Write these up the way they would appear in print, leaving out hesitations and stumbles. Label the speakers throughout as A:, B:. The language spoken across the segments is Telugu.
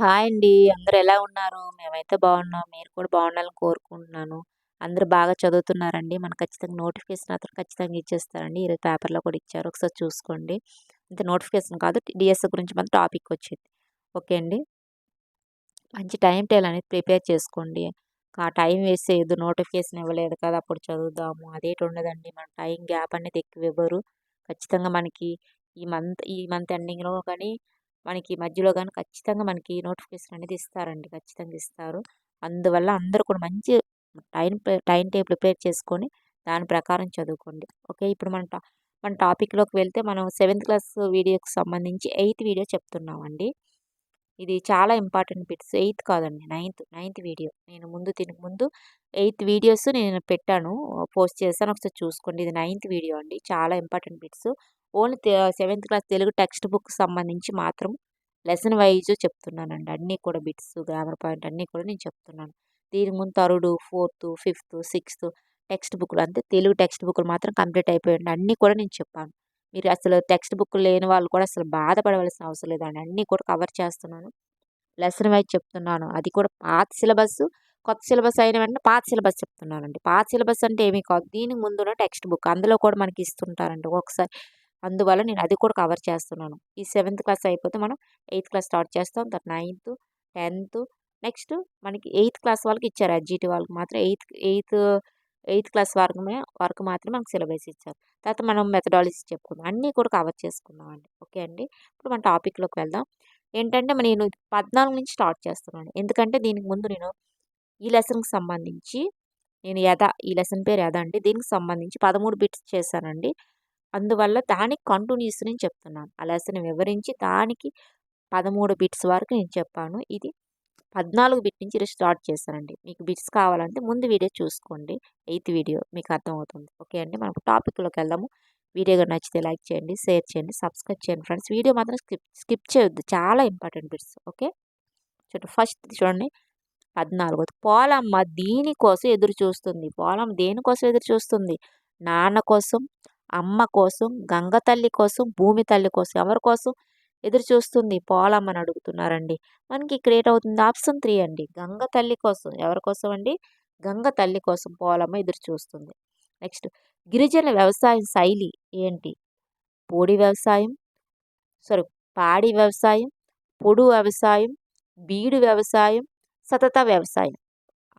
A: హాయ్ అండి. అందరూ ఎలా ఉన్నారు? మేమైతే బాగున్నాం. మీరు కూడా బాగుండాలని కోరుకుంటున్నాను. అందరూ బాగా చదువుతున్నారండి. మనకు ఖచ్చితంగా నోటిఫికేషన్ మాత్రం ఖచ్చితంగా ఇచ్చేస్తారండి. ఈరోజు పేపర్‌లో కూడా ఇచ్చారు. ఒకసారి చూసుకోండి. అంటే నోటిఫికేషన్ కాదు డీఎస్‌ఓ గురించి మాత్రం టాపిక్ వచ్చింది. ఓకే అండి. మంచి టైమ్ టేబుల్ అనేది ప్రిపేర్ చేసుకోండి. ఆ టైం వేస్ట్ చేయొద్దు. నోటిఫికేషన్ ఇవ్వలేదు కదా! అప్పుడు చదువుదాము. అదేటి ఉండదండి. మన టైం గ్యాప్ అనేది ఎక్కువ ఇవ్వరు. ఖచ్చితంగా మనకి ఈ మంత్ ఎండింగ్‌లో గాని, మనకి మధ్యలో గాని ఖచ్చితంగా మనకి నోటిఫికేషన్ అనేది ఇస్తారండి. ఖచ్చితంగా ఇస్తారు. అందువల్ల అందరూ కూడా మంచి టైమ్ టేబుల్ ప్రిపేర్ చేసుకొని దాని ప్రకారం చదువుకోండి. ఓకే. ఇప్పుడు మన టాపిక్‌లోకి వెళ్తే మనం సెవెంత్ క్లాస్ వీడియోకి సంబంధించి ఎయిత్ వీడియో చెప్తున్నామండి. ఇది చాలా ఇంపార్టెంట్ బిట్స్. ఎయిత్ కాదండి. Ninth video. నేను దీనికి ముందు 8 వీడియోస్ నేను పెట్టాను. పోస్ట్ చేశాను. ఒకసారి చూసుకోండి. ఇది నైన్త్ వీడియో అండి. చాలా important bits. Only seventh class Telugu text బుక్‌కి సంబంధించి మాత్రం లెసన్ వైస్ చెప్తున్నానండి. అన్నీ కూడా బిట్స్, గ్రామర్ పాయింట్ అన్నీ కూడా నేను చెప్తున్నాను. దీనికి ముందు third, fourth, fifth, sixth text బుక్‌లు అంటే తెలుగు టెక్స్ట్ బుక్‌లు మాత్రం కంప్లీట్ అయిపోయాయండి. అన్నీ కూడా నేను చెప్పాను. మీరు అసలు టెక్స్ట్ బుక్‌లు లేని వాళ్ళు కూడా అసలు బాధపడవలసిన అవసరం లేదండి. అన్నీ కూడా కవర్ చేస్తున్నాను. లెసన్ వైస్ చెప్తున్నాను. అది కూడా పాత సిలబస్సు, కొత్త సిలబస్ అయిన వెంటనే పాత సిలబస్ చెప్తున్నానండి. పాత సిలబస్ అంటే ఏమీ కాదు. దీనికి ముందున్న టెక్స్ట్ బుక్. అందులో కూడా మనకి ఇస్తుంటారండి ఒక్కొక్కసారి. అందువల్ల నేను అది కూడా కవర్ చేస్తున్నాను. ఈ సెవెంత్ క్లాస్ అయిపోతే మనం ఎయిత్ క్లాస్ స్టార్ట్ చేస్తాం. తర్వాత నైన్త్, 10థ్ నెక్స్ట్ మనకి ఎయిత్ క్లాస్ వాళ్ళకి ఇచ్చారు. ఎస్‌జీటీ వాళ్ళకి మాత్రం ఎయిత్ ఎయిత్ క్లాస్ వరకు మాత్రమే మనకు సిలబస్ ఇచ్చారు. తర్వాత మనం మెథడాలజీస్ చెప్పుకుందాం. అన్నీ కూడా కవర్ చేసుకుందామండి. ఓకే అండి. ఇప్పుడు మన టాపిక్‌లోకి వెళ్దాం. ఏంటంటే నేను 14 నుంచి స్టార్ట్ చేస్తున్నాను. ఎందుకంటే దీనికి ముందు నేను ఈ లెసన్‌కి సంబంధించి ఈ లెసన్ పేరు యద అండి. దీనికి సంబంధించి 13 బిట్స్ చేశానండి. అందువల్ల దానికి కంటిన్యూస్ నేను చెప్తున్నాను. ఆ లెసన్ వివరించి దానికి 13 బిట్స్ వరకు నేను చెప్పాను. ఇది 14 బిట్ నుంచి స్టార్ట్ చేశానండి. మీకు బిట్స్ కావాలంటే ముందు వీడియో చూసుకోండి. ఎయిత్ వీడియో మీకు అర్థమవుతుంది. ఓకే అండి. మనం టాపిక్‌లోకి వెళ్దాము. వీడియో గాని నచ్చితే లైక్ చేయండి, షేర్ చేయండి, సబ్స్క్రైబ్ చేయండి ఫ్రెండ్స్. వీడియో మాత్రం స్కిప్ చేయొద్దు. చాలా ఇంపార్టెంట్ బిట్స్. ఓకే. ఫస్ట్ చూడండి 14 పోలమ్మ దీనికోసం ఎదురు చూస్తుంది. పోలమ్మ దేనికోసం ఎదురు చూస్తుంది? నాన్న కోసం, అమ్మ కోసం, గంగ తల్లి కోసం, భూమి తల్లి కోసం. ఎవరి కోసం ఎదురు చూస్తుంది? పోలమ్మని అడుగుతున్నారండి. మనకి ఇక్కడ ఏటవుతుంది? ఆప్షన్ 3 అండి. గంగ తల్లి కోసం. ఎవరి కోసం అండి? గంగ తల్లి కోసం పోలమ్మ ఎదురు చూస్తుంది. నెక్స్ట్ గిరిజన వ్యవసాయం శైలి ఏంటి? పొడి వ్యవసాయం, సారీ పాడి వ్యవసాయం, పొడు వ్యవసాయం, బీడు వ్యవసాయం, సతత వ్యవసాయం.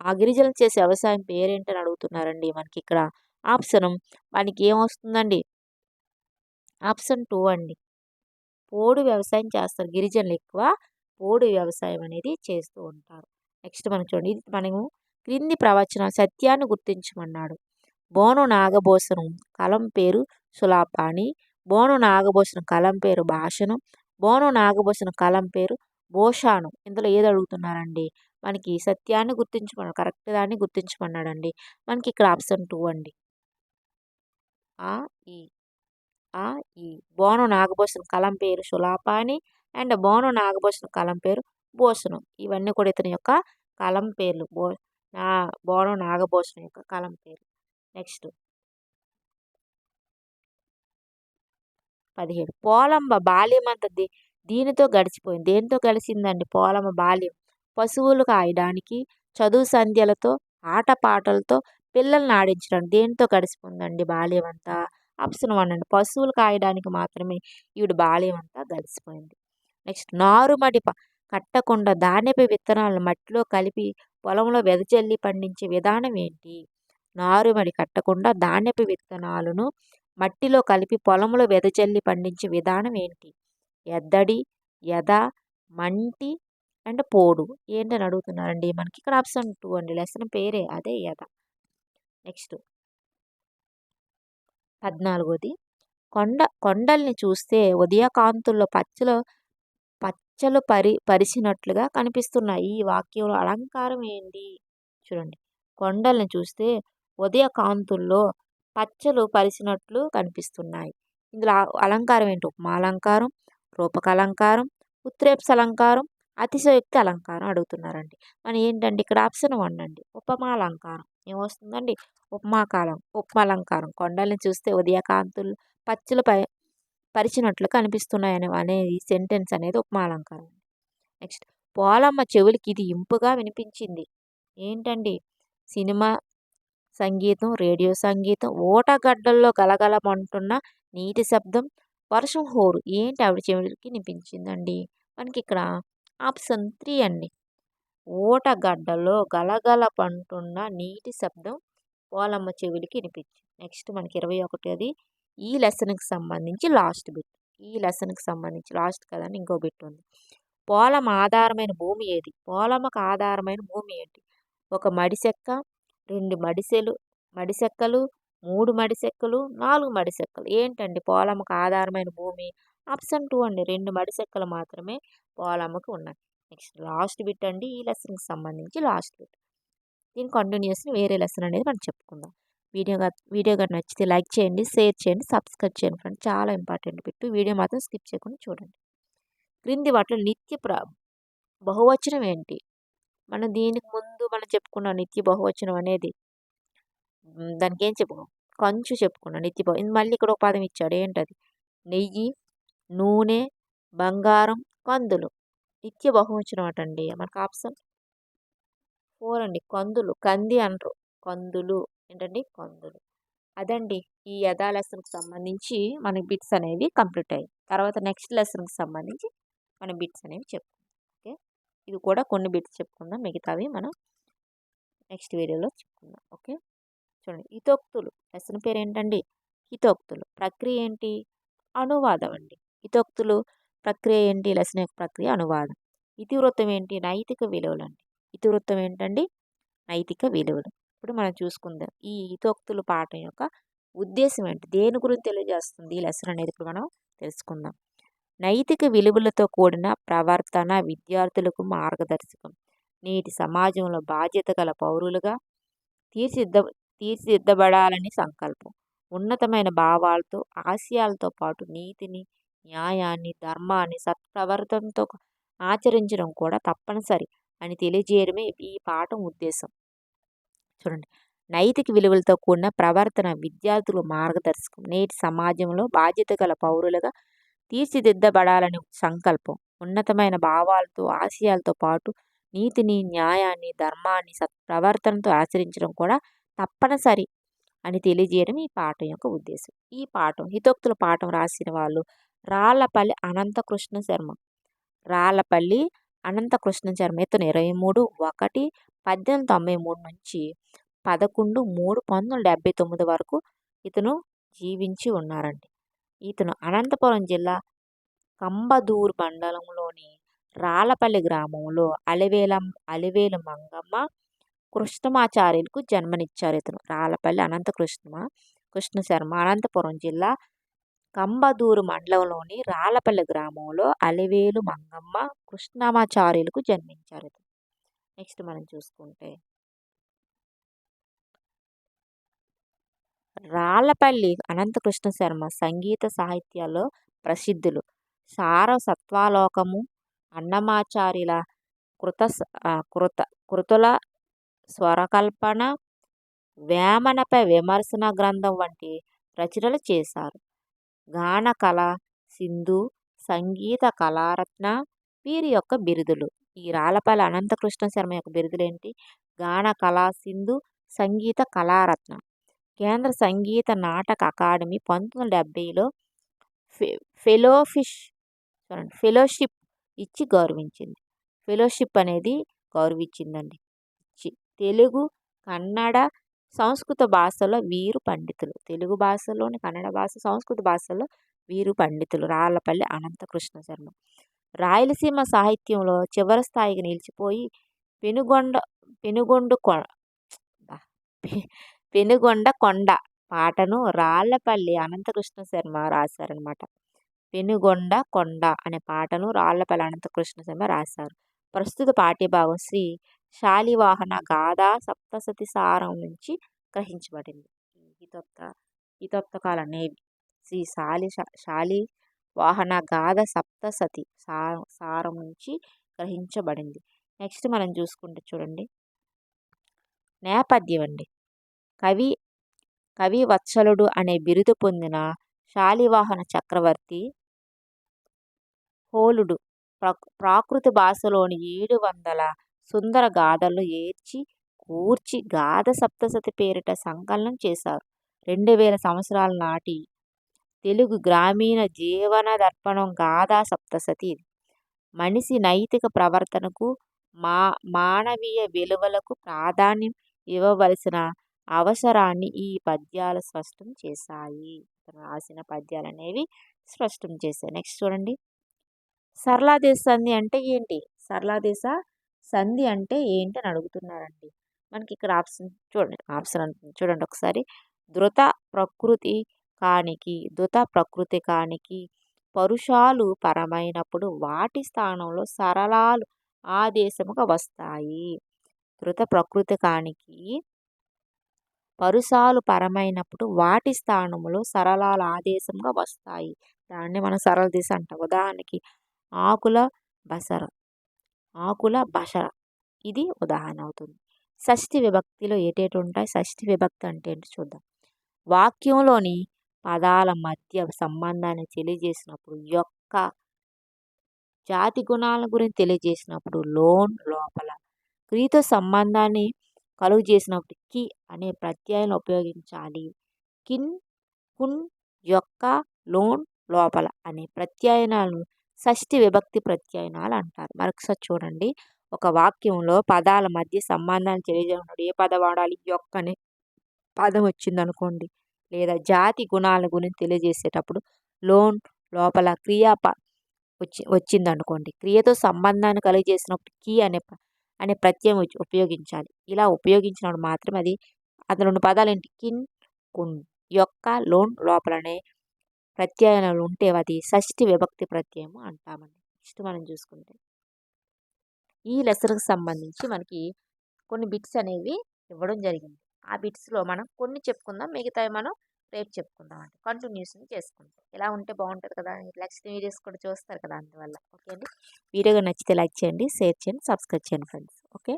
A: ఆ గిరిజనులు చేసే వ్యవసాయం పేరేంటని అడుగుతున్నారండి మనకి ఇక్కడ. ఆప్షన్ మనకి ఏమొస్తుందండి? ఆప్షన్ 2 అండి. పోడు వ్యవసాయం చేస్తారు. గిరిజనులు ఎక్కువ పోడు వ్యవసాయం అనేది చేస్తూ ఉంటారు. నెక్స్ట్ మనం చూడండి. ఇది మనము క్రింది ప్రవచన సత్యాన్ని గుర్తించమన్నాడు. బోను నాగభూషణం కలం పేరు సులాపాణి, బోను నాగభూషణం కలం పేరు భాషణం, బోను నాగభూషణం కలం పేరు భూషాణం. ఇందులో ఏది అడుగుతున్నారండి? మనకి సత్యాన్ని గుర్తించమన్నాడు. కరెక్ట్ దాన్ని గుర్తించమన్నాడండి. మనకి ఇక్కడ ఆప్షన్ 2 అండి. ఆ ఈ ఆ ఈ బోను నాగభూషణం కలం పేరు సులాపాణి అండ్ బోను నాగభూషణం కలం పేరు భూషణం. ఇవన్నీ కూడా ఇతని యొక్క కలం పేర్లు. నా బోను నాగభూషణం యొక్క కలం పేరు. నెక్స్ట్ 17 పోలమ్మ బాల్యమంతా దీనితో గడిచిపోయింది. దేనితో గడిచిందండి పోలమ్మ బాల్యం? పశువులు కాయడానికి, చదువు సంధ్యలతో, ఆటపాటలతో, పిల్లల్ని ఆడించడానికి దేనితో గడిచిపోయిందండి బాల్యం అంతా? ఆప్షన్ 1 అండి. పశువులు కాయడానికి మాత్రమే ఈవిడ బాల్యం అంతా గడిచిపోయింది. నెక్స్ట్ నారుమడి కట్టకుండా ధాన్యపు విత్తనాలను మట్టిలో కలిపి పొలంలో వెదజల్లి పండించే విధానం ఏంటి? నారుమడి కట్టకుండా ధాన్యపు విత్తనాలను మట్టిలో కలిపి పొలంలో వెదజల్లి పండించే విధానం ఏంటి? ఎద్దడి, ఎద, మంటి అండ్ పోడు. ఏంటని అడుగుతున్నారండి. మనకి ఇక్కడ ఆప్షన్ 2 అండి. లెసన్ పేరే అదే ఎద. నెక్స్ట్ 14ది కొండల్ని చూస్తే ఉదయకాంతుల్లో పచ్చలు పరిచినట్లుగా కనిపిస్తున్నాయి. ఈ వాక్యంలో అలంకారం ఏంటి? చూడండి. కొండల్ని చూస్తే ఉదయకాంతుల్లో పచ్చలు పరిచినట్లు కనిపిస్తున్నాయి. ఇందులో అలంకారం ఏంటి? ఉపమాలంకారం, రూపకాలంకారం, ఉత్ప్రేక్ష అలంకారం, అతిశయోక్తి అలంకారం అడుగుతున్నారండి. మనం ఏంటండి ఇక్కడ ఆప్షన్ 1 అండి. ఉపమాలంకారం. ఏమొస్తుందండి? ఉపమాలంకారం. కొండల్ని చూస్తే ఉదయకాంతులు పచ్చలు పరిచినట్లు కనిపిస్తున్నాయి అనే ఈ సెంటెన్స్ అనేది ఉపమాలంకారం. నెక్స్ట్ పోలమ్మ చెవులకి ఇది ఇంపుగా వినిపించింది. ఏంటండి? సినిమా సంగీతం, రేడియో సంగీతం, ఓటగడ్డల్లో గలగలమంటున్న నీటి శబ్దం, వర్షం హోరు ఏంటి ఆవిడ చెవులకి వినిపించిందండి? మనకిక్కడ ఆప్షన్ 3 అండి. ఓటగడ్డలో గలగలమంటున్న నీటి శబ్దం పోలమ్మ చెవులకి వినిపించింది. నెక్స్ట్ మనకి 21ది ఈ లెసన్‌కి సంబంధించి లాస్ట్ బిట్. ఈ లెసన్‌కి సంబంధించి లాస్ట్ కదండీ! ఇంకో బిట్ ఉంది. పోలమ్మ ఆధారమైన భూమి ఏది? పోలమ్మకు ఆధారమైన భూమి ఏంటి? ఒక మడిసెక్క, 2 మడిసెక్కలు, 3 మడిసెక్కలు, 4 మడిసెక్కలు. ఏంటండి పోలమ్మకు ఆధారమైన భూమి? ఆప్షన్ 2 అండి. 2 మడిసెక్కలు మాత్రమే పోలమ్మకు ఉన్నాయి. నెక్స్ట్ లాస్ట్ బిట్ అండి. ఈ లెసన్‌కి సంబంధించి లాస్ట్ బిట్. దీని కంటిన్యూషన్ వేరే లెసన్ అనేది మనం చెప్పుకుందాం. వీడియో గాని నచ్చితే లైక్ చేయండి, షేర్ చేయండి, సబ్స్క్రైబ్ చేయండి ఫ్రెండ్స్. చాలా ఇంపార్టెంట్ బిట్. వీడియో మాత్రం స్కిప్ చేయకుండా చూడండి. క్రింది వాటిలో బహువచనం ఏంటి? మనం దీనికి ముందు మనం చెప్పుకున్నాం నిత్య బహువచనం అనేది. దానికి ఏం చెప్పుకున్నాం? కంచు చెప్పుకున్నాం మళ్ళీ ఇక్కడ ఒక పదం ఇచ్చాడు. ఏంటది? నెయ్యి, నూనె, బంగారం, కందులు. నిత్య బహువచనం అటండి. మనకు ఆప్షన్ 4 అండి. కందులు. కంది అనరు. కందులు. ఏంటండి? కందులు. అదండి ఈ యథా లెసన్‌కి సంబంధించి మనకి బిట్స్ అనేవి కంప్లీట్ అయ్యాయి. తర్వాత నెక్స్ట్ లెసన్‌కి సంబంధించి మనం బిట్స్ అనేవి చెప్పుకుందాం. ఓకే. ఇది కూడా కొన్ని బిట్స్ చెప్పుకుందాం. మిగతావి మనం నెక్స్ట్ వీడియోలో చెప్పుకుందాం. ఓకే. చూడండి హితోక్తులు. లెసన్ పేరు ఏంటండి? హితోక్తులు. ప్రక్రియ ఏంటి? అనువాదం అండి. హితోక్తులు ప్రక్రియ ఏంటి? లెసన్ యొక్క ప్రక్రియ అనువాదం. ఇతివృత్తం ఏంటి? నైతిక విలువలు అండి. ఇతివృత్తం ఏంటండి? నైతిక విలువలు. ఇప్పుడు మనం చూసుకుందాం. ఈ హితోక్తుల పాఠం యొక్క ఉద్దేశం ఏంటి? దేని గురించి తెలియజేస్తుంది ఈ లెసన్ అనేది ఇప్పుడు మనం తెలుసుకుందాం. నైతిక విలువలతో కూడిన ప్రవర్తన విద్యార్థులకు మార్గదర్శకం. నేటి సమాజంలో బాధ్యత గల పౌరులుగా తీర్చిదిద్దబడాలని సంకల్పం. ఉన్నతమైన భావాలతో ఆశయాలతో పాటు నీతిని, న్యాయాన్ని, ధర్మాన్ని సత్ప్రవర్తనతో ఆచరించడం కూడా తప్పనిసరి అని తెలియజేయడమే ఈ పాఠం ఉద్దేశం. చూడండి, నైతిక విలువలతో కూడిన ప్రవర్తన విద్యార్థుల మార్గదర్శకం. నేటి సమాజంలో బాధ్యత గల పౌరులుగా తీర్చిదిద్దబడాలని సంకల్పం. ఉన్నతమైన భావాలతో ఆశయాలతో పాటు నీతిని, న్యాయాన్ని, ధర్మాన్ని సత్ప్రవర్తనతో ఆచరించడం కూడా తప్పనిసరి అని తెలియజేయడం ఈ పాఠం యొక్క ఉద్దేశం. ఈ పాఠం హితోక్తుల పాఠం రాసిన వాళ్ళు రాళ్లపల్లి అనంతకృష్ణ శర్మ. రాళ్లపల్లి అనంతకృష్ణ శర్మ. ఇతను 23/1/1893 నుంచి 11/3/1979 వరకు ఇతను జీవించి ఉన్నారండి. ఇతను అనంతపురం జిల్లా కంబదూరు మండలంలోని రాళ్లపల్లి గ్రామంలో అలివేలు మంగమ్మ కృష్ణమాచార్యులకు జన్మనిచ్చారు. ఇతను రాళ్లపల్లి కృష్ణ శర్మ అనంతపురం జిల్లా కంబదూరు మండలంలోని రాళ్లపల్లి గ్రామంలో అలివేలు మంగమ్మ కృష్ణమాచార్యులకు జన్మించారు. ఇతను నెక్స్ట్ మనం చూసుకుంటే రాళ్లపల్లి అనంతకృష్ణ శర్మ సంగీత సాహిత్యాల్లో ప్రసిద్ధులు. సారసత్వాలోకము, అన్నమాచార్యుల కృతుల స్వరకల్పన, వేమనపై విమర్శన గ్రంథం వంటి రచనలు చేశారు. గాన కళ సింధు, సంగీత కళారత్న వీరి యొక్క బిరుదులు. ఈ రాళ్లపల్లి అనంతకృష్ణ శర్మ యొక్క బిరుదులు ఏంటి? గాన కళా సింధు, సంగీత కళారత్న. కేంద్ర సంగీత నాటక అకాడమీ 1970లో ఫెలోషిప్ ఇచ్చి గౌరవించింది. ఫెలోషిప్ అనేది గౌరవించిందండి. తెలుగు, కన్నడ, సంస్కృత భాషలో వీరు పండితులు. తెలుగు భాషలోని, కన్నడ భాష, సంస్కృత భాషలో వీరు పండితులు. రాళ్లపల్లి అనంతకృష్ణ శర్మ. రాయలసీమ సాహిత్యంలో చివరి స్థాయికి నిలిచిపోయి పెనుగొండ కొండ పాటను రాళ్లపల్లి అనంతకృష్ణ శర్మ రాశారనమాట. పెనుగొండ కొండ అనే పాటను రాళ్లపల్లి అనంతకృష్ణ శర్మ రాశారు. ప్రస్తుత పాఠ్యభాగం శ్రీ శాలివాహన గాథా సప్తశతి సారం నుంచి గ్రహించబడింది. హితోక్తకాలు అనేవి శ్రీ శాలివాహన గాథ సప్తశతి సారం నుంచి గ్రహించబడింది. నెక్స్ట్ మనం చూసుకుంటే చూడండి, నేపథ్యం అండి. కవి వత్సలుడు అనే బిరుదు పొందిన శాలివాహన చక్రవర్తి హోలుడు ప్రాకృత భాషలోని 700 సుందర గాథలను ఏర్చి కూర్చి గాథ సప్తశతి పేరిట సంకలనం చేశారు. 2000 సంవత్సరాల నాటి తెలుగు గ్రామీణ జీవన దర్పణం గాథా సప్తశతి ఇది. మనిషి నైతిక ప్రవర్తనకు, మానవీయ విలువలకు ప్రాధాన్యం ఇవ్వవలసిన అవసరాన్ని ఈ పద్యాలు స్పష్టం చేశాయి. రాసిన పద్యాలు అనేవి స్పష్టం చేశాయి. నెక్స్ట్ చూడండి, సరళాదేశ సంధి అంటే ఏంటి? సరళాదేశ సంధి అంటే ఏంటి అని అడుగుతున్నారండి. మనకి ఇక్కడ ఆప్షన్ చూడండి, ఆప్షన్ అంటుంది చూడండి ఒకసారి. ధృత ప్రకృతి కానికి పరుషాలు పరమైనప్పుడు వాటి స్థానంలో సరళాలు ఆదేశముగా వస్తాయి. ధృత ప్రకృతి కానికి పరుషాలు పరమైనప్పుడు వాటి స్థానంలో సరళాలు ఆదేశంగా వస్తాయి. దాన్ని మనం సరళ దిశ అంటాం. ఉదాహరణకి ఆకుల బసర ఇది ఉదాహరణ అవుతుంది. షష్ఠి విభక్తిలో ఏటేటి ఉంటాయి? షష్ఠి విభక్తి అంటే ఏంటి చూద్దాం. వాక్యంలోని పదాల మధ్య సంబంధాన్ని తెలియజేసినప్పుడు యొక్క, జాతి గుణాల గురించి తెలియజేసినప్పుడు లోన్ లోపల, క్రియతో సంబంధాన్ని కలుగు చేసినప్పుడు కి అనే ప్రత్యయాలను ఉపయోగించాలి. కిన్, కున్, యొక్క, లోన్, లోపల అనే ప్రత్యయనాలను షష్ఠి విభక్తి ప్రత్యయనాలు అంటారు. మరొకసారి చూడండి, ఒక వాక్యంలో పదాల మధ్య సంబంధాన్ని తెలియజేసినప్పుడు ఏ పదం వాడాలి? యొక్క అనే పదం వచ్చిందనుకోండి, లేదా జాతి గుణాల గురించి తెలియజేసేటప్పుడు లోన్, లోపల క్రియ వచ్చిందనుకోండి, క్రియతో సంబంధాన్ని కలిగజేసినప్పుడు కి అనే ప్రత్యయం ఉపయోగించాలి. ఇలా ఉపయోగించినప్పుడు మాత్రమే అది 2 పదాలు ఏంటి? కిన్, కున్, యొక్క, లోన్, లోపలనే ప్రత్యయాలు ఉంటే అది షష్ఠి విభక్తి ప్రత్యయము అంటామండి. నెక్స్ట్ మనం చూసుకుంటే ఈ లెసన్కి సంబంధించి మనకి కొన్ని బిట్స్ అనేవి ఇవ్వడం జరిగింది. ఆ బిట్స్లో మనం కొన్ని చెప్పుకుందాం, మిగతావి మనం రేపు చెప్పుకుందాం అండి. కంటిన్యూషన్ చేసుకుంటాం. ఇలా ఉంటే బాగుంటుంది కదా, నెక్స్ట్ వీడియోస్ కూడా చూస్తారు కదా, అందువల్ల. ఓకే అండి, వీడియోగా నచ్చితే లైక్ చేయండి, షేర్ చేయండి, సబ్స్క్రైబ్ చేయండి ఫ్రెండ్స్. ఓకే.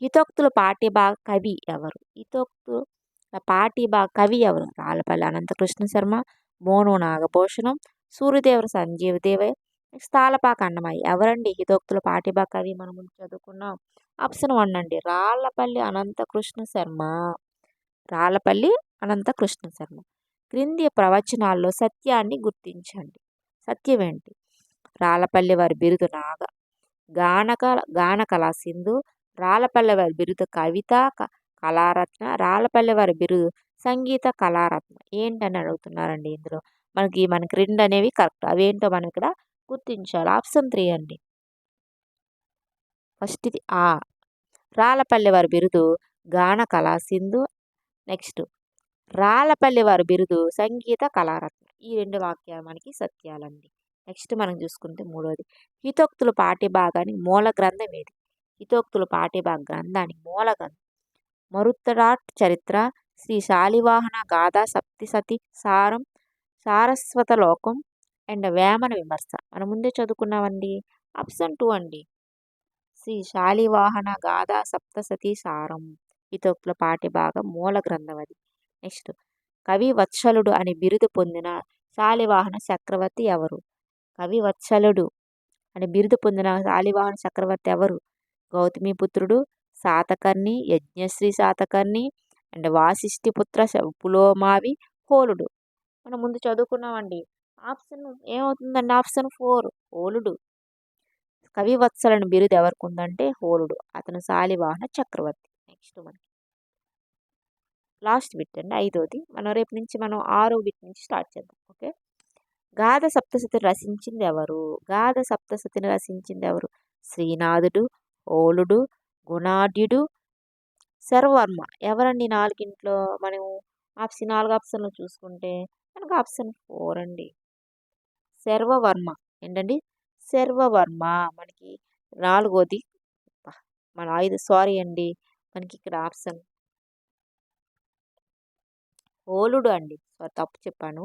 A: హితోక్తుల పాఠ్యభాగ కవి ఎవరు? హితోక్తుల పాఠ్యభాగ కవి ఎవరు? రాళ్ళపల్లి అనంతకృష్ణ శర్మ, మోను నాగభూషణం, సూర్యదేవర సంజీవ దేవయ్య, స్థాలపాక అన్నమయ్య. ఎవరండి హితోక్తుల పాఠ్యభాగ కవి? మనం ముందు చదువుకున్నాం. ఆప్షన్ 1 అండి, రాళ్ళపల్లి అనంతకృష్ణ శర్మ. రాళ్ళపల్లి అనంతకృష్ణ శర్మ. క్రింది ప్రవచనాల్లో సత్యాన్ని గుర్తించండి. సత్యం ఏంటి? రాళ్ళపల్లి వారి బిరుదు గాన కళా సింధు, రాళ్ళపల్లి వారి బిరుదు కవిత కళారత్న, రాళ్ళపల్లి వారి బిరుదు సంగీత కళారత్న. ఏంటని అడుగుతున్నారండి. ఇందులో మనకి 2 అనేవి కరెక్ట్. అవేంటో మనం ఇక్కడ గుర్తించాలి. ఆప్షన్ 3 అండి. ఫస్ట్ ఇది రాళ్ళపల్లి వారి బిరుదు గాన కళా సింధు. నెక్స్ట్ రాళ్ళపల్లి వారి బిరుదు సంగీత కళారత్న. ఈ 2 వాక్యాలు మనకి సత్యాలండి. నెక్స్ట్ మనం చూసుకుంటే 3వది, హితోక్తుల పాఠ్యభాగానికి మూల గ్రంథం ఏది? హితోక్తుల పాఠ్యభాగ గ్రంథానికి మూల గ్రంథం మరుత్తరాట్ చరిత్ర, శ్రీ శాలివాహన గాథా సప్తశతి సారం, సారస్వత లోకం అండ్ వేమన విమర్శ. మనం ముందే చదువుకున్నామండి. ఆప్షన్ 2 అండి, శ్రీ శాలివాహన గాథా సప్తశతి సారం హితోక్తుల పాఠ్యభాగం మూల గ్రంథం అది. నెక్స్ట్ కవి వత్సలుడు అని బిరుదు పొందిన శాలివాహన చక్రవర్తి ఎవరు? కవి వత్సలుడు అని బిరుదు పొందిన శాలివాహన చక్రవర్తి ఎవరు? గౌతమిపుత్రుడు, శాతకర్ణి, యజ్ఞశ్రీ శాతకర్ణి అండ్ వాసిష్ఠిపుత్ర పులోమావి, హోలుడు. మనం ముందు చదువుకున్నామండి. ఆప్షన్ ఏమవుతుందండి? ఆప్షన్ 4 హోలుడు. కవి వత్సలను బిరుదు ఎవరికి ఉందంటే హోలుడు. అతను శాలివాహన చక్రవర్తి. నెక్స్ట్ మనకి లాస్ట్ బిట్ అండి, 5వది. మనం రేపు నుంచి 6వ బిట్ నుంచి స్టార్ట్ చేద్దాం. ఓకే. గాథ సప్తశతిని రచించింది ఎవరు? గాథ సప్తశతిని రచించింది ఎవరు? శ్రీనాథుడు, హోలుడు, గుణాఢ్యుడు, శర్వర్మ. ఎవరండి 4గింట్లో? మనం 4 ఆప్షన్లు చూసుకుంటే మనకు ఆప్షన్ 4 అండి, శర్వవర్మ. ఏంటండి? శర్వవర్మ. మనకి 4వది మన 5 సారీ అండి, మనకి ఇక్కడ ఆప్షన్ హోలుడు అండి. తప్పు చెప్పాను.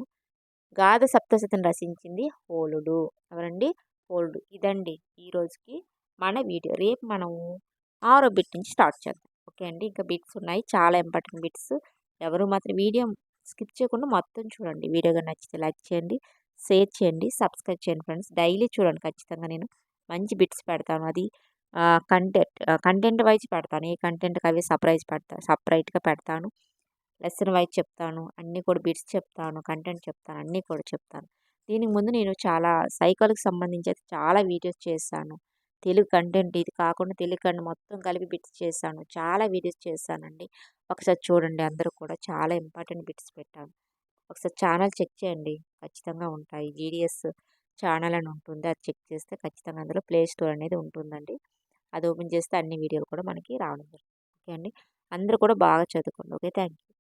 A: గాథ సప్తశతిని రచించింది హోలుడు. ఎవరండి? హోలుడు. ఇదండి ఈరోజుకి మన వీడియో. రేపు మనము 6వ బిట్ నుంచి స్టార్ట్ చేద్దాం. ఓకే అండి, ఇంకా బిట్స్ ఉన్నాయి, చాలా ఇంపార్టెంట్ బిట్స్. ఎవరు మాత్రం వీడియో స్కిప్ చేయకుండా మొత్తం చూడండి. వీడియోగా నచ్చితే లైక్ చేయండి, షేర్ చేయండి, సబ్స్క్రైబ్ చేయండి ఫ్రెండ్స్. డైలీ చూడండి ఖచ్చితంగా నేను మంచి బిట్స్ పెడతాను. అది కంటెంట్ వైజ్ పెడతాను. ఏ కంటెంట్‌కి అవి సెపరేట్‌గా పెడతాను. లెసన్ వైజ్ చెప్తాను. అన్నీ కూడా బిట్స్ చెప్తాను, కంటెంట్ చెప్తాను, అన్నీ కూడా చెప్తాను. దీనికి ముందు నేను చాలా సైకాలజీకి సంబంధించి అయితే చాలా వీడియోస్ చేశాను. తెలుగు కంటెంట్ ఇది కాకుండా తెలుగు కంటెంట్ మొత్తం కలిపి బిట్స్ చేశాను. చాలా వీడియోస్ చేశానండి. ఒకసారి చూడండి అందరూ కూడా చాలా ఇంపార్టెంట్ బిట్స్ పెట్టాను. ఒకసారి ఛానల్ చెక్ చేయండి. ఖచ్చితంగా ఉంటాయి. జీడీఎస్ ఛానల్ అని ఉంటుంది. అది చెక్ చేస్తే ఖచ్చితంగా అందులో ప్లే స్టోర్ అనేది ఉంటుందండి. అది ఓపెన్ చేస్తే అన్ని వీడియోలు కూడా మనకి రావడం జరుగుతుంది. ఓకే అండి. అందరూ కూడా బాగా చదువుకోండి. ఓకే. Thank you.